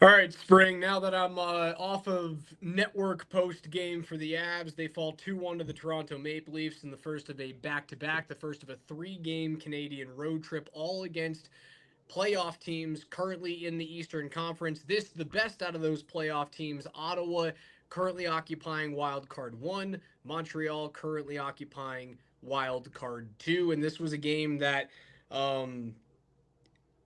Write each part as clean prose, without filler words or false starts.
All right, Spring. Now that I'm off of network post game for the Avs, they fall 2-1 to the Toronto Maple Leafs in the first of a back to back, the first of a 3-game Canadian road trip, all against playoff teams currently in the Eastern Conference. This, the best out of those playoff teams. Ottawa currently occupying wild card 1, Montreal currently occupying wild card 2. And this was a game that um,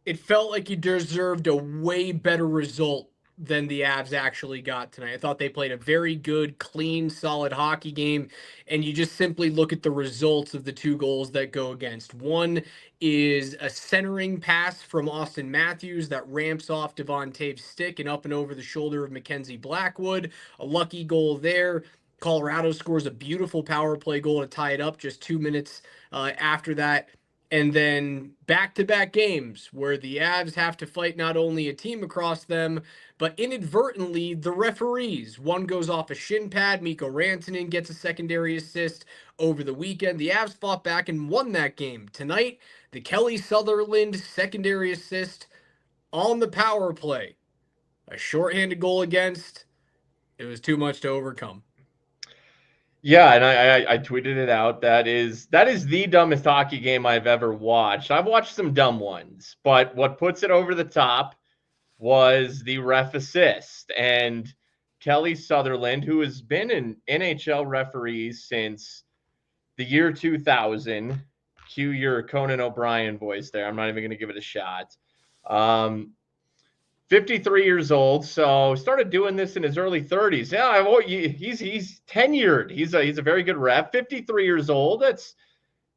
it felt like you deserved a way better result than the Avs actually got tonight. I thought they played a very good, clean, solid hockey game, and you just simply look at the results of the 2 goals that go against. One is a centering pass from Austin Matthews that ramps off Devon Tave's stick and up and over the shoulder of Mackenzie Blackwood. A lucky goal there. Colorado scores a beautiful power play goal to tie it up just 2 minutes after that. And then back-to-back games where the Avs have to fight not only a team across them, but inadvertently the referees. One goes off a shin pad. Mikko Rantanen gets a secondary assist over the weekend. The Avs fought back and won that game. Tonight, the Kelly Sutherland secondary assist on the power play. A shorthanded goal against. It was too much to overcome. Yeah, and I tweeted it out. That is the dumbest hockey game I've ever watched. I've watched some dumb ones, but what puts it over the top was the ref assist. And Kelly Sutherland, who has been an NHL referee since the year 2000, cue your Conan O'Brien voice there. I'm not even going to give it a shot. 53 years old, so started doing this in his early 30s. Yeah, he's tenured. He's a very good ref. 53 years old. That's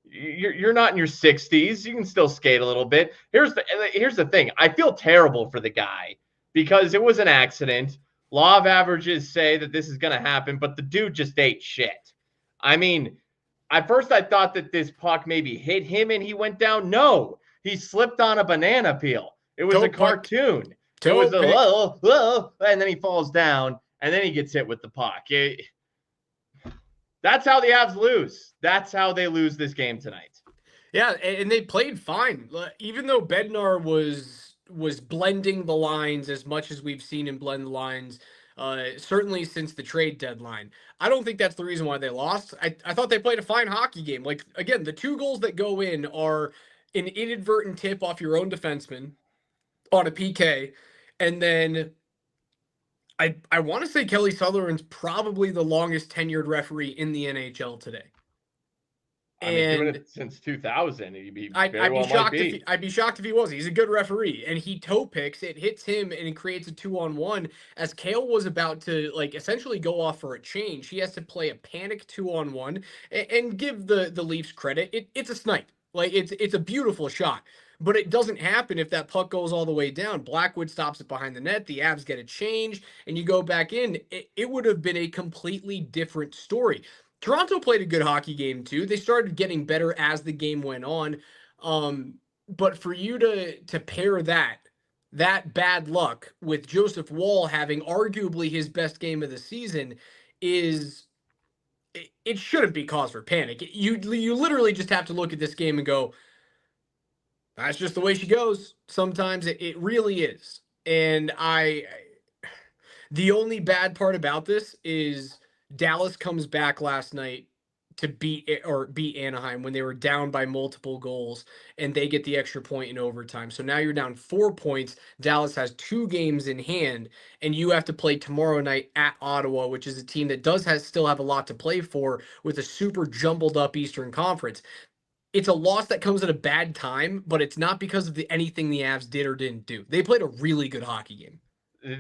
you're not in your 60s. You can still skate a little bit. Here's the thing. I feel terrible for the guy because it was an accident. Law of averages say that this is going to happen, but the dude just ate shit. I mean, at first I thought that this puck maybe hit him and he went down. No, he slipped on a banana peel. It was a cartoon. It was and then he falls down, and then he gets hit with the puck. That's how the Avs lose. That's how they lose this game tonight. Yeah, and they played fine. Even though Bednar was blending the lines as much as we've seen him blend the lines, certainly since the trade deadline. I don't think that's the reason why they lost. I thought they played a fine hockey game. Like, again, the 2 goals that go in are an inadvertent tip off your own defenseman on a PK. And then I want to say Kelly Sutherland's probably the longest tenured referee in the NHL today. Doing it since 2000, I'd be shocked if he was. He's a good referee, and he toe picks. It hits him, and it creates a 2-on-1. As Kale was about to essentially go off for a change, he has to play a panic 2-on-1 and give the Leafs credit. It's a snipe. It's a beautiful shot. But it doesn't happen if that puck goes all the way down. Blackwood stops it behind the net. The Avs get a change, and you go back in. It would have been a completely different story. Toronto played a good hockey game, too. They started getting better as the game went on. But for you to pair that bad luck with Joseph Woll having arguably his best game of the season it shouldn't be cause for panic. You literally just have to look at this game and go, that's just the way she goes. Sometimes it really is. And the only bad part about this is Dallas comes back last night to beat Anaheim when they were down by multiple goals, and they get the extra point in overtime. So now you're down 4 points. Dallas has 2 games in hand, and you have to play tomorrow night at Ottawa, which is a team that still have a lot to play for with a super jumbled up Eastern Conference. It's a loss that comes at a bad time, but it's not because of anything the Avs did or didn't do. They played a really good hockey game.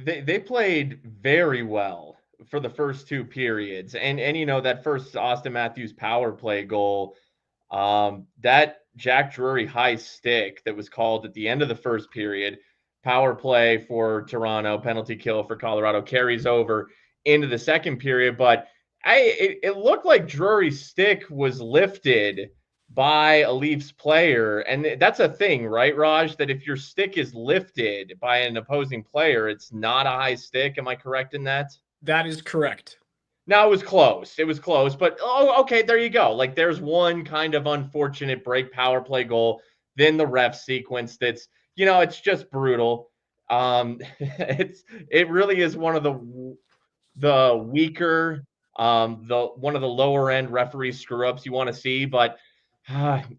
They played very well for the first 2 periods. And that first Austin Matthews power play goal, that Jack Drury high stick that was called at the end of the first period, power play for Toronto, penalty kill for Colorado, carries over into the second period. But it looked like Drury's stick was lifted by a Leafs player. And that's a thing, right, Raj? That if your stick is lifted by an opposing player, it's not a high stick. Am I correct in that? That is correct. No, it was close. It was close. But, okay, there you go. There's one kind of unfortunate break power play goal. Then the ref sequence that's, it's just brutal. It really is one of the weaker, the one of the lower end referee screw ups you want to see, but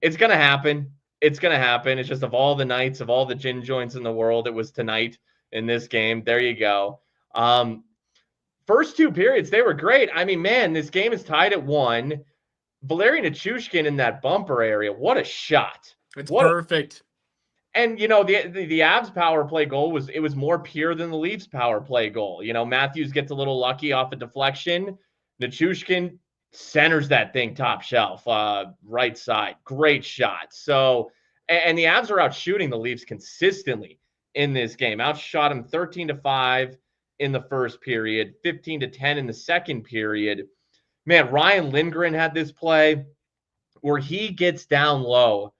it's gonna happen. It's gonna happen. It's just of all the nights of all the gin joints in the world, it was tonight in this game. There you go. First two periods, they were great. I mean, man, this game is tied at 1. Valeri Nichushkin in that bumper area, what a shot! It's What perfect. And you know the Avs power play goal was more pure than the Leafs power play goal. You know, Matthews gets a little lucky off a deflection. Nichushkin centers that thing top shelf, right side. Great shot. So, and the Avs are out shooting the Leafs consistently in this game. Outshot them 13-5 in the first period, 15-10 in the second period. Man, Ryan Lindgren had this play where he gets down low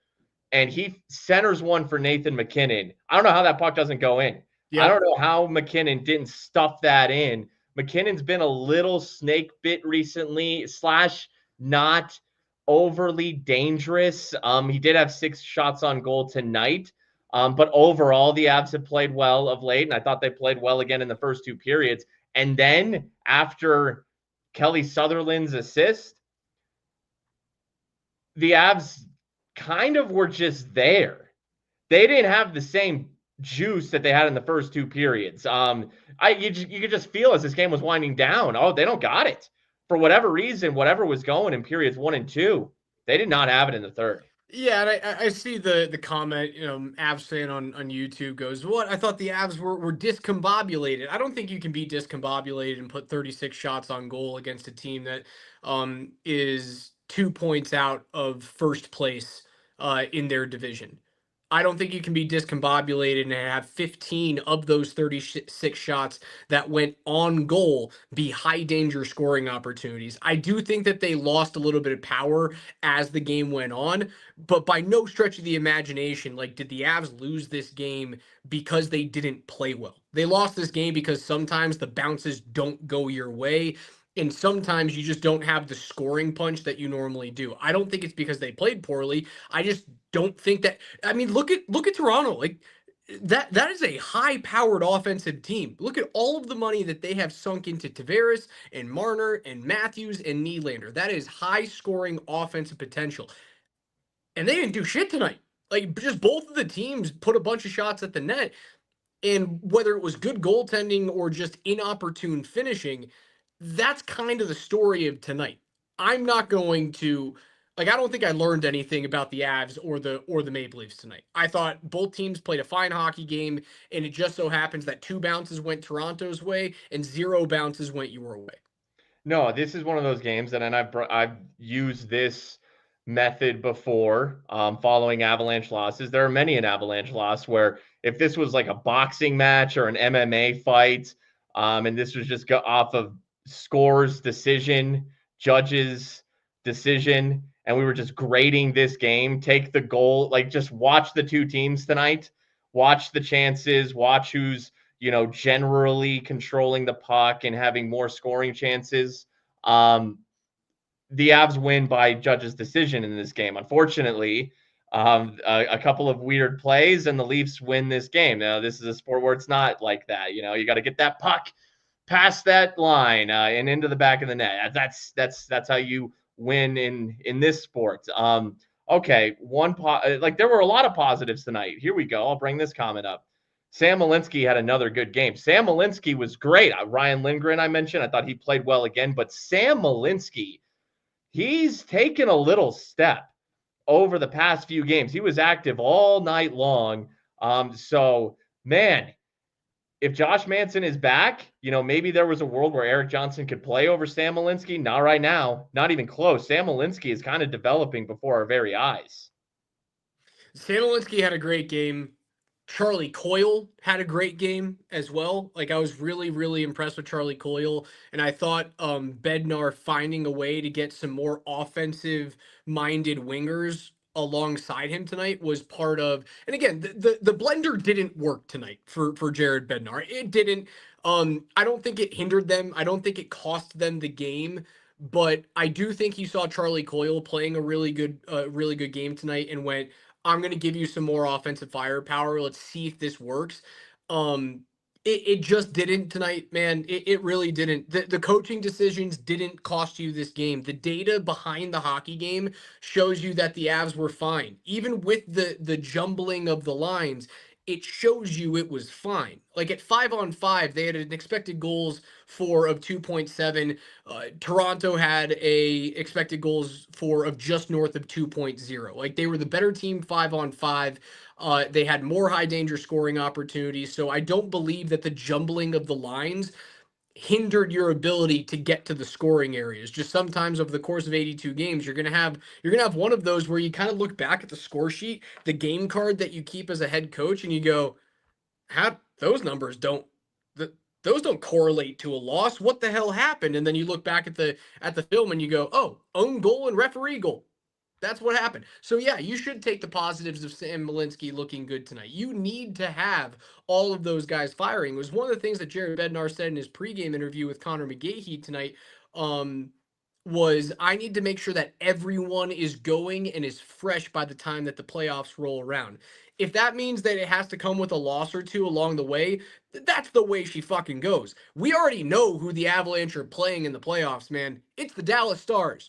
and he centers one for Nathan MacKinnon. I don't know how that puck doesn't go in. Yep. I don't know how MacKinnon didn't stuff that in. MacKinnon's been a little snake bit recently, / not overly dangerous. He did have 6 shots on goal tonight. But overall, the Avs have played well of late, and I thought they played well again in the first 2 periods. And then after Kelly Sutherland's assist, the Avs kind of were just there. They didn't have the same juice that they had in the first 2 periods. You could just feel as this game was winding down. Oh, they don't got it. For whatever reason, whatever was going in periods 1 and 2, they did not have it in the third. Yeah, and I see the comment, Avs fan on YouTube goes, "What? I thought the Avs were discombobulated." I don't think you can be discombobulated and put 36 shots on goal against a team that is 2 points out of first place in their division. I don't think you can be discombobulated and have 15 of those 36 shots that went on goal be high danger scoring opportunities. I do think that they lost a little bit of power as the game went on, but by no stretch of the imagination, like, did the Avs lose this game because they didn't play well? They lost this game because sometimes the bounces don't go your way. And sometimes you just don't have the scoring punch that you normally do. I don't think it's because they played poorly. I just don't think that. I mean, look at Toronto. Like, that is a high-powered offensive team. Look at all of the money that they have sunk into Tavares and Marner and Matthews and Nylander. That is high-scoring offensive potential. And they didn't do shit tonight. Like, just both of the teams put a bunch of shots at the net. And whether it was good goaltending or just inopportune finishing, that's kind of the story of tonight. I'm not going to, like, I don't think I learned anything about the Avs or the Maple Leafs tonight. I thought both teams played a fine hockey game, and it just so happens that 2 bounces went Toronto's way and 0 bounces went your way. No, this is one of those games, and I've used this method before, following Avalanche losses. There are many an Avalanche loss where if this was like a boxing match or an MMA fight, and this was just off of scores, decision, judges, decision, and we were just grading this game, take the goal, like, just watch the 2 teams tonight, watch the chances, watch who's, generally controlling the puck and having more scoring chances. The Avs win by judges' decision in this game. Unfortunately, a couple of weird plays and the Leafs win this game. Now, this is a sport where it's not like that. You got to get that puck past that line and into the back of the net. That's how you win in this sport. Okay, there were a lot of positives tonight. Here we go. I'll bring this comment up. Sam Malinsky had another good game. Sam Malinsky was great. Ryan Lindgren, I mentioned, I thought he played well again, but Sam Malinsky, he's taken a little step over the past few games. He was active all night long. So, man, if Josh Manson is back, maybe there was a world where Erik Johnson could play over Sam Malinsky. Not right now. Not even close. Sam Malinsky is kind of developing before our very eyes. Sam Malinsky had a great game. Charlie Coyle had a great game as well. Like, I was really, really impressed with Charlie Coyle. And I thought Bednar finding a way to get some more offensive-minded wingers alongside him tonight was part of, and again, the blender didn't work tonight for Jared Bednar. It didn't. I don't think it hindered them. I don't think it cost them the game, but I do think you saw Charlie Coyle playing a really good game tonight and went, I'm going to give you some more offensive firepower. Let's see if this works. It just didn't tonight, man. It really didn't. The coaching decisions didn't cost you this game. The data behind the hockey game shows you that the Avs were fine. Even with the jumbling of the lines, it shows you it was fine. Like at 5-on-5, they had an expected goals for of 2.7. Toronto had a expected goals for of just north of 2.0. Like they were the better team 5-on-5. They had more high danger scoring opportunities. So I don't believe that the jumbling of the lines hindered your ability to get to the scoring areas. Just sometimes over the course of 82 games, you're gonna have one of those where you kind of look back at the score sheet, the game card that you keep as a head coach, and you go, how those numbers don't those don't correlate to a loss. What the hell happened? And then you look back at the film and you go, oh, own goal and referee goal. That's what happened. So yeah, you should take the positives of Sam Malinsky looking good tonight. You need to have all of those guys firing. It was one of the things that Jared Bednar said in his pregame interview with Connor McGahey tonight. Was I need to make sure that everyone is going and is fresh by the time that the playoffs roll around. If that means that it has to come with a loss or two along the way, that's the way she fucking goes. We already know who the Avalanche are playing in the playoffs, man. It's the Dallas Stars.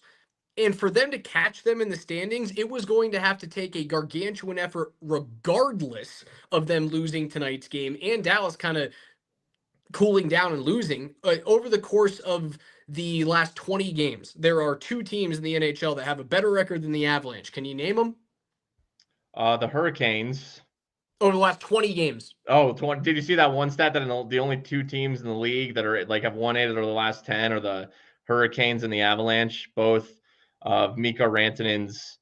And for them to catch them in the standings, it was going to have to take a gargantuan effort, regardless of them losing tonight's game and Dallas kind of cooling down and losing. Over the course of the last 20 games, there are two teams in the NHL that have a better record than the Avalanche. Can you name them? The Hurricanes. Over the last 20 games. Oh, 20. Did you see that one stat that the only two teams in the league that are like have won 8 of the last 10 are the Hurricanes and the Avalanche, both of Mikko Rantanen's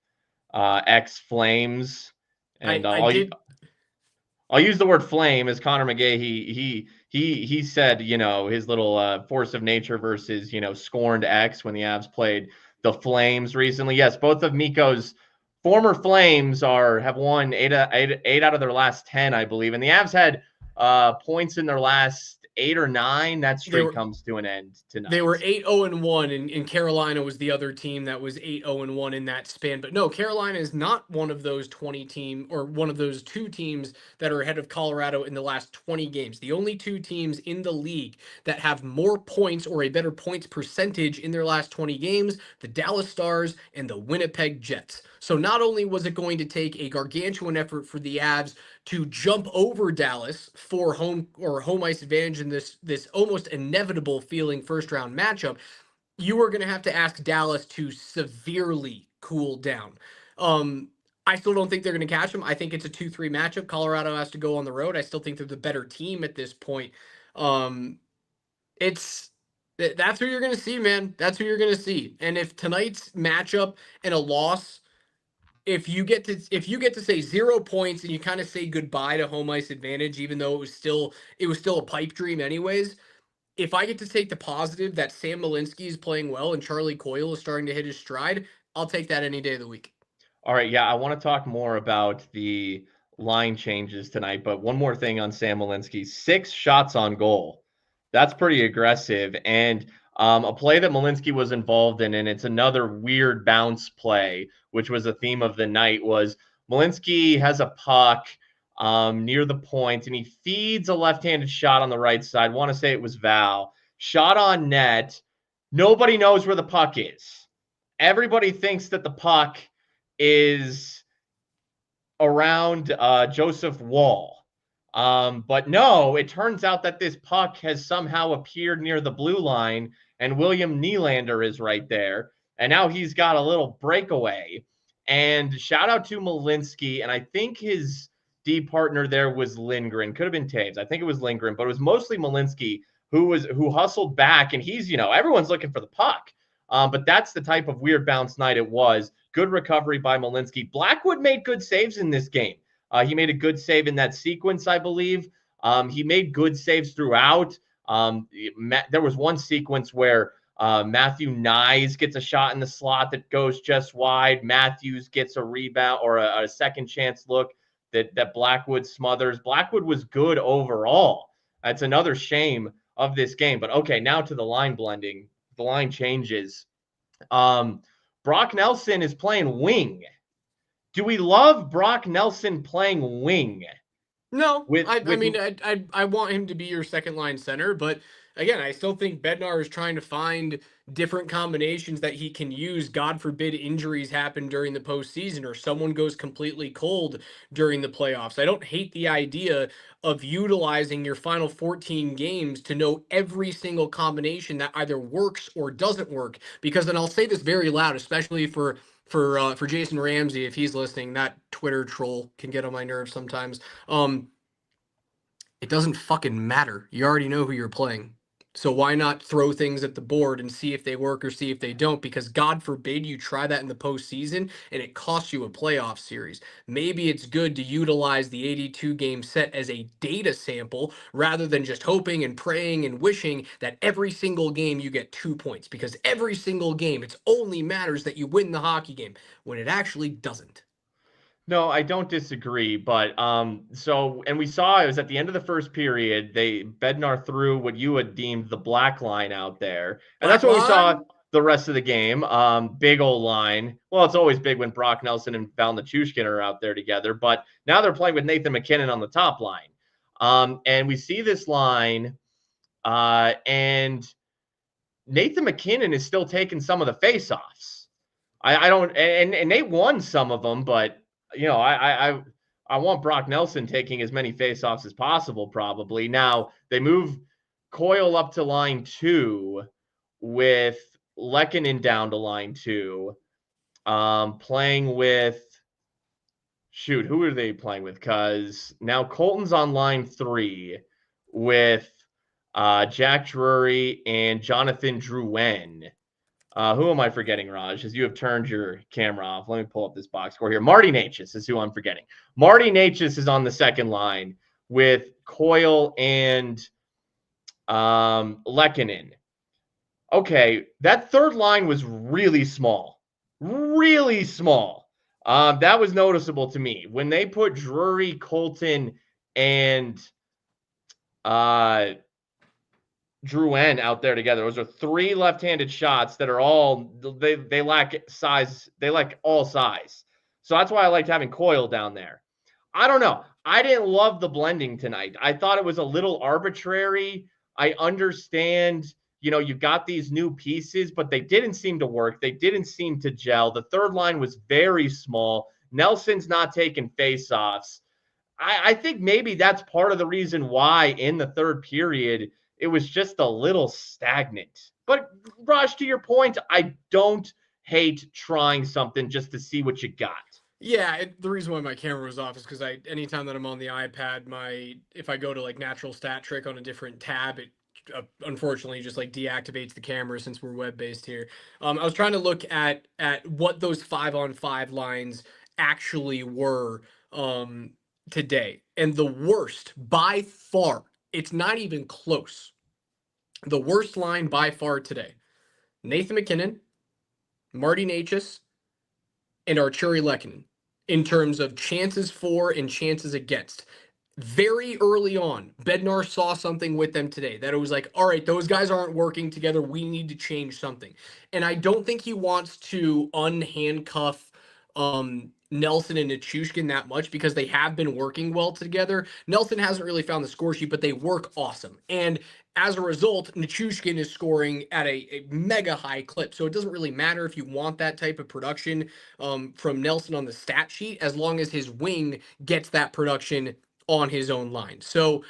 ex-Flames. And I'll use the word flame as Connor McGahey. He said, his little force of nature versus, scorned ex when the Avs played the Flames recently. Yes, both of Mikko's former Flames have won 8 out of their last 10, I believe. And the Avs had points in their last 8 or 9. That streak comes to an end tonight. They were 8-0-1, and Carolina was the other team that was 8-0-1 in that span. But no, Carolina is not one of those 20 team or one of those two teams that are ahead of Colorado in the last 20 games. The only two teams in the league that have more points or a better points percentage in their last 20 games, the Dallas Stars and the Winnipeg Jets. So not only was it going to take a gargantuan effort for the Avs to jump over Dallas for home ice advantage in this almost inevitable feeling first round matchup, you were going to have to ask Dallas to severely cool down. I still don't think they're going to catch them. I think it's a 2-3 matchup. Colorado has to go on the road. I still think they're the better team at this point. That's who you're going to see, man. That's who you're going to see. And if tonight's matchup and a loss, if you get to say 0 points and you kind of say goodbye to home ice advantage, even though it was still a pipe dream anyways, if I get to take the positive that Sam Malinsky is playing well and Charlie Coyle is starting to hit his stride, I'll take that any day of the week. All right, yeah, I want to talk more about the line changes tonight, but one more thing on Sam Malinsky. 6 shots on goal. That's pretty aggressive. And a play that Malinsky was involved in, and it's another weird bounce play, which was a theme of the night, was Malinsky has a puck near the point, and he feeds a left-handed shot on the right side. Want to say it was Val. Shot on net. Nobody knows where the puck is. Everybody thinks that the puck is around Joseph Woll. But no, it turns out that this puck has somehow appeared near the blue line, and William Nylander is right there. And now he's got a little breakaway. And shout out to Malinsky. And I think his D partner there was Lindgren. Could have been Taves. I think it was Lindgren, but it was mostly Malinsky who hustled back. And he's, everyone's looking for the puck. But that's the type of weird bounce night it was. Good recovery by Malinsky. Blackwood made good saves in this game. He made a good save in that sequence, I believe. He made good saves throughout. There was one sequence where Matthew Nyes gets a shot in the slot that goes just wide. Matthews gets a rebound or a second chance look that Blackwood smothers. Blackwood was good overall. That's another shame of this game. But okay, now to the line blending. The line changes. Brock Nelson is playing wing. Do we love Brock Nelson playing wing? No, with I with mean, I want him to be your second line center, but again, I still think Bednar is trying to find different combinations that he can use. God forbid injuries happen during the postseason or someone goes completely cold during the playoffs. I don't hate the idea of utilizing your final 14 games to know every single combination that either works or doesn't work. Because, and I'll say this very loud, especially for Jason Ramsey, if he's listening, that Twitter troll can get on my nerves sometimes. Um, it doesn't fucking matter. You already know who you're playing. So why not throw things at the board and see if they work or see if they don't? Because God forbid you try that in the postseason and it costs you a playoff series. Maybe it's good to utilize the 82 game set as a data sample rather than just hoping and praying and wishing that every single game you get 2 points. Because every single game, it only matters that you win the hockey game when it actually doesn't. No, I don't disagree, but so and we saw it was at the end of the first period, they Bednar threw what you had deemed the black line out there. And that's Black what we saw line? the rest of the game. Big old line. Well, it's always big when Brock Nelson and Val Nichushkin are out there together, but now they're playing with Nathan MacKinnon on the top line. And we see this line, and Nathan MacKinnon is still taking some of the faceoffs. I don't, and Nate won some of them, but I want Brock Nelson taking as many faceoffs as possible. Probably now they move Coyle up to line 2 with Lehkonen down to line 2, playing with who are they playing with? Because now Colton's on line 3 with Jack Drury and Jonathan Drouin. Who am I forgetting, Raj? As you have turned your camera off, let me pull up this box score here. Marty Necas is who I'm forgetting. Marty Necas is on the second line with Coyle and Lehkonen. Okay, that third line was really small. Really small. That was noticeable to me. When they put Drury, Colton, and Drouin out there together. Those are 3 left-handed shots that are all they lack size. They lack all size. So that's why I liked having Coyle down there. I don't know. I didn't love the blending tonight. I thought it was a little arbitrary. I understand, you've got these new pieces, but they didn't seem to work. They didn't seem to gel. The third line was very small. Nelson's not taking faceoffs. I think maybe that's part of the reason why in the third period it was just a little stagnant. But Raj, to your point, I don't hate trying something just to see what you got. Yeah, the reason why my camera was off is because anytime that I'm on the iPad, if I go to like natural stat trick on a different tab, it unfortunately just like deactivates the camera since we're web based here. I was trying to look at what those 5-on-5 lines actually were today, and the worst by far. It's not even close. The worst line by far today: Nathan MacKinnon, Marty Necas, and Artturi Lehkonen in terms of chances for and chances against. Very early on, Bednar saw something with them today that it was like, all right, those guys aren't working together. We need to change something. And I don't think he wants to unhandcuff Nelson and Nichushkin that much because they have been working well together. Nelson hasn't really found the score sheet, but they work awesome. And as a result, Nichushkin is scoring at a mega high clip. So it doesn't really matter if you want that type of production from Nelson on the stat sheet, as long as his wing gets that production on his own line. So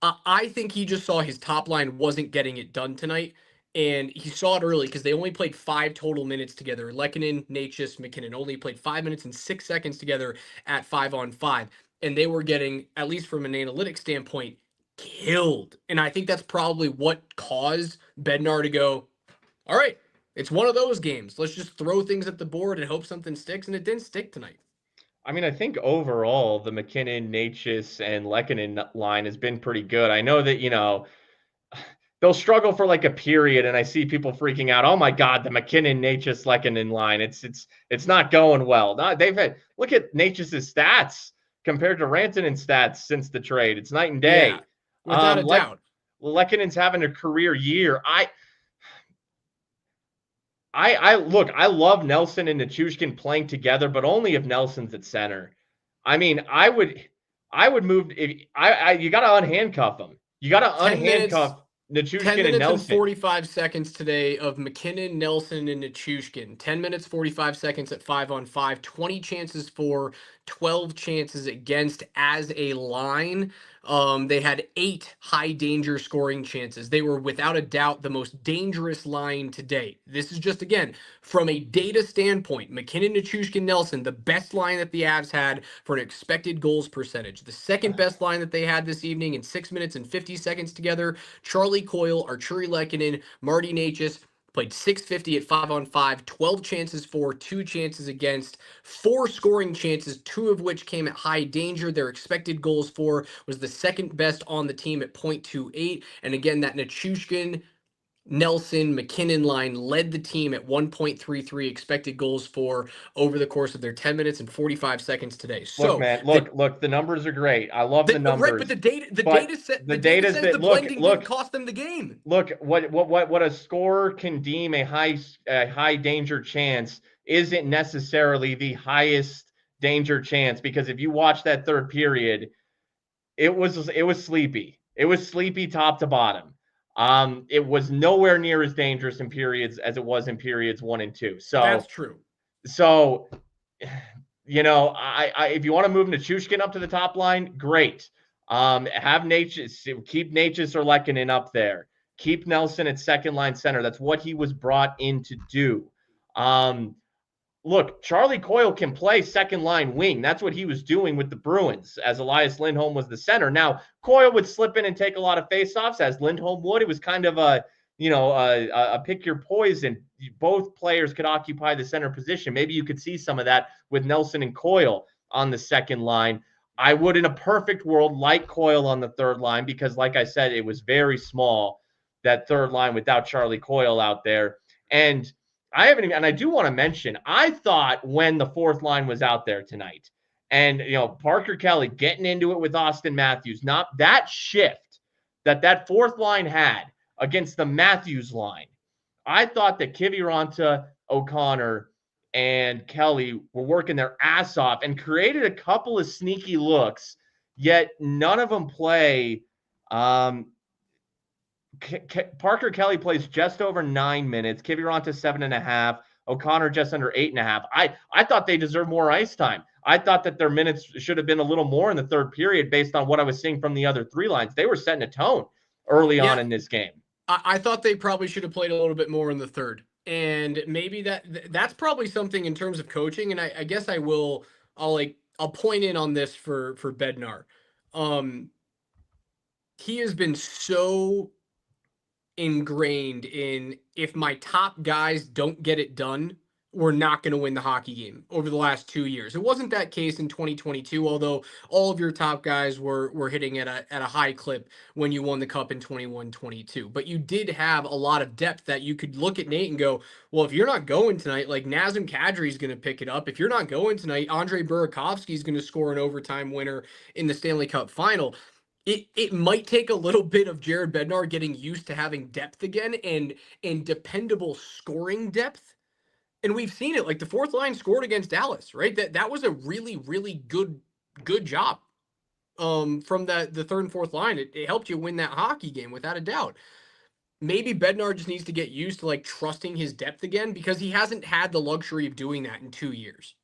I think he just saw his top line wasn't getting it done tonight. And he saw it early because they only played 5 total minutes together. Lehkonen, Necas, MacKinnon only played 5 minutes and 6 seconds together at 5-on-5. And they were getting, at least from an analytics standpoint, killed. And I think that's probably what caused Bednar to go, all right, it's one of those games. Let's just throw things at the board and hope something sticks. And it didn't stick tonight. I mean, I think overall the MacKinnon, Necas, and Lehkonen line has been pretty good. I know that, they'll struggle for like a period, and I see people freaking out. Oh my God, the MacKinnon, Necas, Lehkonen line. It's not going well. Look at Necas's stats compared to Rantanen's stats since the trade. It's night and day. Yeah, without a doubt. Lehkonen's having a career year. Look, I love Nelson and Nichushkin playing together, but only if Nelson's at center. I mean, I would move. If you got to unhandcuff him. You got to 10 minutes. unhandcuff 10 Nichushkin and minutes and Nelson. 45 seconds today of McKinnon, Nelson, and Nichushkin. 10 minutes, 45 seconds at 5-on-5. 20 chances for, 12 chances against as a line. They had 8 high danger scoring chances. They were without a doubt the most dangerous line to date. This is just, again, from a data standpoint, McKinnon, Nichushkin, Nelson, the best line that the Avs had for an expected goals percentage. The second best line that they had this evening in 6 minutes and 50 seconds together, Charlie Coyle, Arturi Lehkonen, Marty Necas, played 650 at 5-on-5, 12 chances for, 2 chances against, 4 scoring chances, 2 of which came at high danger. Their expected goals for was the second best on the team at .28. And again, that Nichushkin, Nelson, McKinnon line led the team at 1.33 expected goals for over the course of their 10 minutes and 45 seconds today. So, look, man, look, the numbers are great. I love the numbers. Right, but the data says the blending didn't cost them the game. Look, what a scorer can deem a high danger chance isn't necessarily the highest danger chance, because if you watch that third period, it was sleepy. It was sleepy top to bottom. It was nowhere near as dangerous in periods as it was in periods 1 and 2. So that's true. So, I if you want to move Nichushkin up to the top line, great. Have Necas, keep Necas or Lehkonen up there. Keep Nelson at second line center. That's what he was brought in to do. Look, Charlie Coyle can play second line wing. That's what he was doing with the Bruins as Elias Lindholm was the center. Now, Coyle would slip in and take a lot of faceoffs as Lindholm would. It was kind of a pick your poison. Both players could occupy the center position. Maybe you could see some of that with Nelson and Coyle on the second line. I would, in a perfect world, like Coyle on the third line because, like I said, it was very small, that third line without Charlie Coyle out there. And I do want to mention, I thought when the fourth line was out there tonight and, Parker Kelly getting into it with Austin Matthews, not that shift that fourth line had against the Matthews line. I thought that Kiviranta, O'Connor, and Kelly were working their ass off and created a couple of sneaky looks, yet none of them play. Parker Kelly plays just over 9 minutes. Kiviranta 7.5. O'Connor just under 8.5. I thought they deserved more ice time. I thought that their minutes should have been a little more in the third period based on what I was seeing from the other three lines. They were setting a tone early on in this game. I thought they probably should have played a little bit more in the third. And maybe that's probably something in terms of coaching. And I guess I'll point in on this for Bednar. He has been so ingrained in, if my top guys don't get it done, we're not going to win the hockey game over the last 2 years. It wasn't that case in 2022, although all of your top guys were hitting at a high clip when you won the cup in 21-22. But you did have a lot of depth that you could look at Nate and go, well, if you're not going tonight, like Nazem Kadri is going to pick it up. If you're not going tonight, Andre Burakovsky is going to score an overtime winner in the Stanley Cup final. It might take a little bit of Jared Bednar getting used to having depth again and dependable scoring depth. And we've seen it, like the fourth line scored against Dallas, right? That was a really, really good job from the third and fourth line. It helped you win that hockey game without a doubt. Maybe Bednar just needs to get used to like trusting his depth again because he hasn't had the luxury of doing that in 2 years.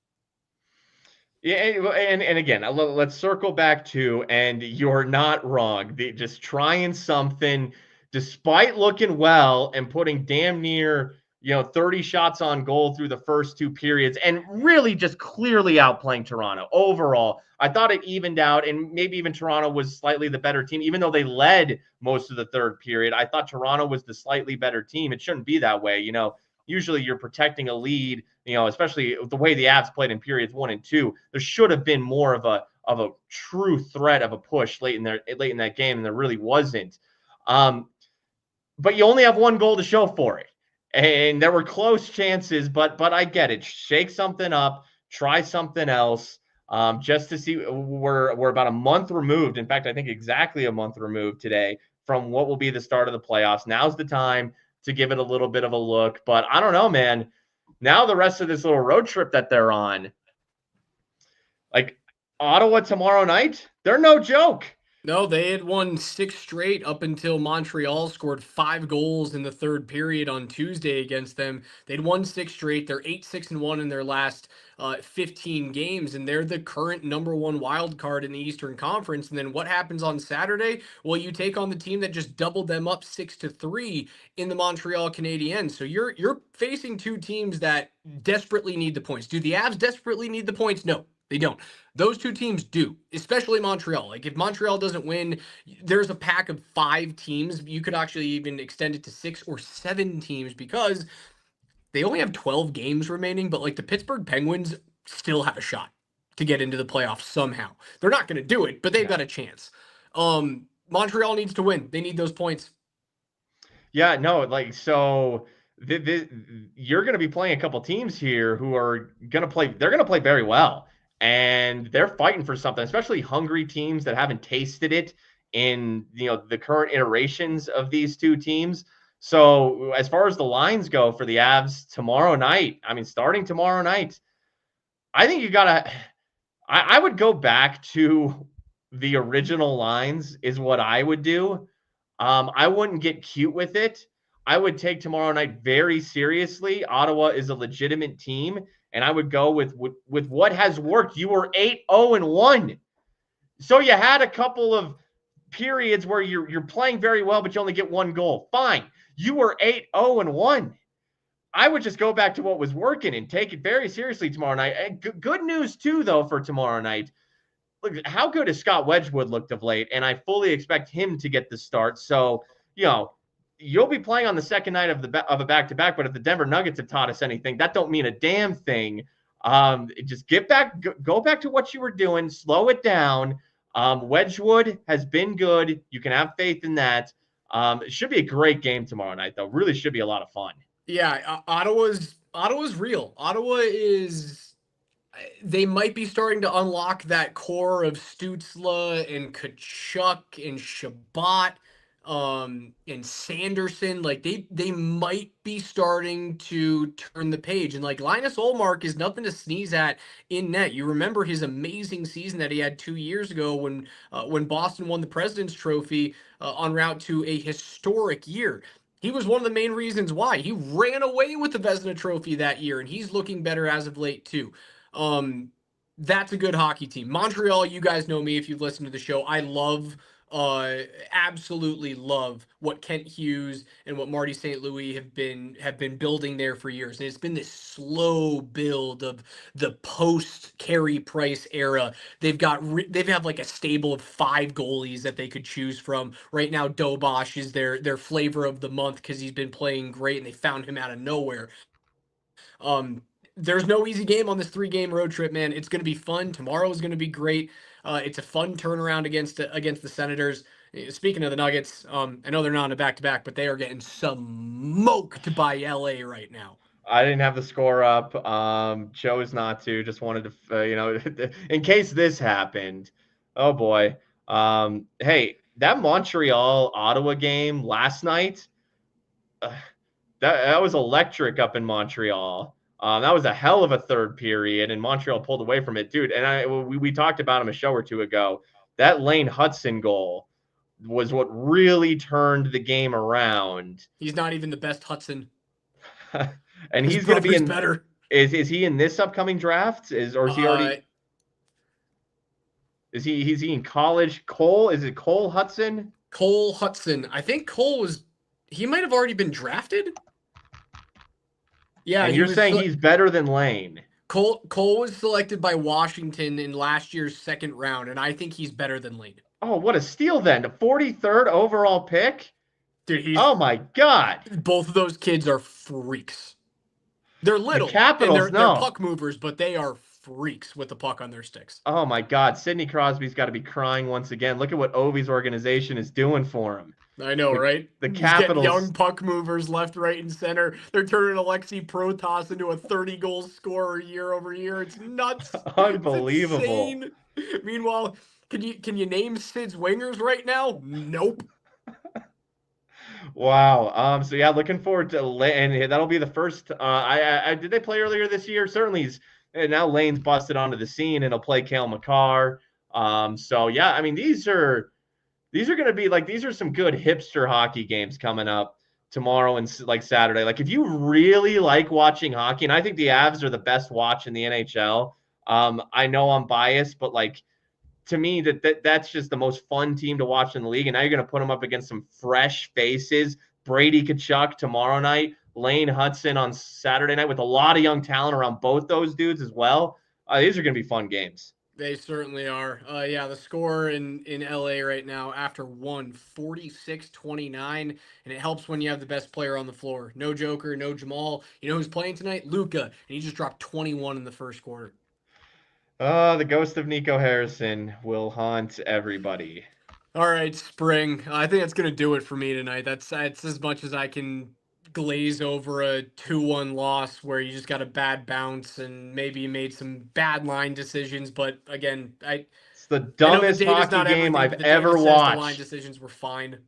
Yeah, and again, let's circle back to, and you're not wrong. Just trying something, despite looking well and putting damn near 30 shots on goal through the first 2 periods, and really just clearly outplaying Toronto. Overall, I thought it evened out, and maybe even Toronto was slightly the better team, even though they led most of the third period. I thought Toronto was the slightly better team. It shouldn't be that way, Usually you're protecting a lead, especially the way the Avs played in periods 1 and 2. There should have been more of a true threat of a push late in that game, and there really wasn't. But you only have 1 goal to show for it. And there were close chances, but I get it. Shake something up, try something else, just to see. We're about a month removed. In fact, I think exactly a month removed today from what will be the start of the playoffs. Now's the time to give it a little bit of a look. But I don't know, man. Now the rest of this little road trip that they're on, like Ottawa tomorrow night, they're no joke. No, they had won 6 straight up until Montreal scored 5 goals in the third period on Tuesday against them. They'd won 6 straight. They're 8-6-1 in their last 15 games, and they're the current #1 wild card in the Eastern Conference. And then what happens on Saturday? Well, you take on the team that just doubled them up 6-3 in the Montreal Canadiens. So you're facing two teams that desperately need the points. Do the Avs desperately need the points? No, they don't. Those two teams do, especially Montreal. Like if Montreal doesn't win, there's a pack of 5 teams. You could actually even extend it to 6 or 7 teams because they only have 12 games remaining, but like the Pittsburgh Penguins still have a shot to get into the playoffs somehow. They're not going to do it, but they've got a chance. Montreal needs to win. They need those points. Yeah, no, like so you're going to be playing a couple teams here who are going to play. They're going to play very well, and they're fighting for something. Especially hungry teams that haven't tasted it in the current iterations of these two teams. So as far as the lines go for the Avs tomorrow night, I mean, starting tomorrow night, I think you gotta. I would go back to the original lines. Is what I would do. I wouldn't get cute with it. I would take tomorrow night very seriously. Ottawa is a legitimate team, and I would go with what has worked. You were 8-0-1, so you had a couple of periods where you're playing very well, but you only get 1 goal. Fine, you were 8-0-1. I would just go back to what was working and take it very seriously tomorrow night. And good news too, though, for tomorrow night. Look, how good has Scott Wedgwood looked of late, and I fully expect him to get the start. So, you'll be playing on the second night of a back-to-back, but if the Denver Nuggets have taught us anything, that don't mean a damn thing. Just go back to what you were doing, slow it down. Wedgwood has been good. You can have faith in that. It should be a great game tomorrow night, though. Really should be a lot of fun. Yeah, Ottawa's real. Ottawa is. They might be starting to unlock that core of Stützle and Tkachuk and Shabbat, and Sanderson. Like they might be starting to turn the page. And like Linus Ullmark is nothing to sneeze at in net. You remember his amazing season that he had 2 years ago when Boston won the President's Trophy en route to a historic year. He was one of the main reasons why he ran away with the Vezina Trophy that year, and he's looking better as of late too. That's a good hockey team. Montreal, you guys know me if you've listened to the show. I absolutely love what Kent Hughes and what Marty St. Louis have been building there for years. And it's been this slow build of the post Carey Price era. They've like a stable of 5 goalies that they could choose from. Right now, Dobosh is their flavor of the month because he's been playing great and they found him out of nowhere. There's no easy game on this 3-game road trip, man. It's going to be fun. Tomorrow is going to be great. It's a fun turnaround against the Senators. Speaking of the Nuggets, I know they're not on a back-to-back, but they are getting smoked by LA right now. I didn't have the score up. Chose not to. Just wanted to, in case this happened. Oh boy. Hey, that Montreal Ottawa game last night, that was electric up in Montreal. That was a hell of a third period, and Montreal pulled away from it, dude. And we talked about him a show or two ago. That Lane Hudson goal was what really turned the game around. He's not even the best Hudson. And he's going to be in better. Is he in this upcoming draft? Or is he already? Is he in college? Is it Cole Hudson? Cole Hudson. I think he might have already been drafted. Yeah, and you're saying he's better than Lane. Cole was selected by Washington in last year's second round, and I think he's better than Lane. Oh, what a steal then. The 43rd overall pick? Dude, oh my God. Both of those kids are freaks. They're little. The Capitals, they're puck movers, but they are freaks with the puck on their sticks. Oh my God. Sidney Crosby's got to be crying once again. Look at what Ovi's organization is doing for him. I know, right? The Capitals. Young puck movers left, right, and center. They're turning Alexei Protas into a 30-goal scorer year over year. It's nuts. Unbelievable. It's Meanwhile, can you name Sid's wingers right now? Nope. Wow. So yeah, looking forward to and that'll be the first. I did they play earlier this year? Certainly, and now Lane's busted onto the scene and he'll play Kale McCarr. So yeah, I mean these are going to be like these are some good hipster hockey games coming up tomorrow and like Saturday. Like if you really like watching hockey, and I think the Avs are the best watch in the NHL. I know I'm biased, but like to me that's just the most fun team to watch in the league. And now you're going to put them up against some fresh faces. Brady Tkachuk tomorrow night, Lane Hudson on Saturday night with a lot of young talent around both those dudes as well. These are going to be fun games. They certainly are. Yeah, the score in LA right now after 46-29, and it helps when you have the best player on the floor. No Joker, no Jamal. You know who's playing tonight? Luka, and he just dropped 21 in the first quarter. The ghost of Nico Harrison will haunt everybody. All right, Spring. I think that's gonna do it for me tonight. That's as much as I can glaze over a 2-1 loss where you just got a bad bounce and maybe you made some bad line decisions. But again, It's the I know the dumbest data's hockey not game everything, I've but the data ever says the line watched. decisions were fine.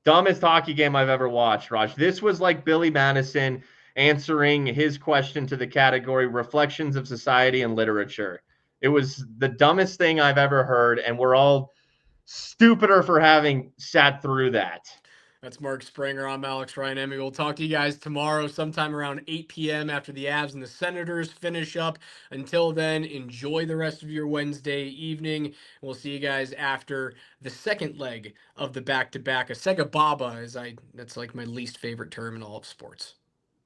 Dumbest hockey game I've ever watched, Raj. This was like Billy Madison answering his question to the category Reflections of Society and Literature. It was the dumbest thing I've ever heard, and we're all stupider for having sat through that. That's Mark Springer. I'm Alex Ryan-Emmy. We'll talk to you guys tomorrow sometime around 8 p.m. after the Avs and the Senators finish up. Until then, enjoy the rest of your Wednesday evening. We'll see you guys after the second leg of the back-to-back. A Sega Baba, that's like my least favorite term in all of sports.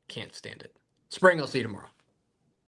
Can't stand it. Spring, I'll see you tomorrow.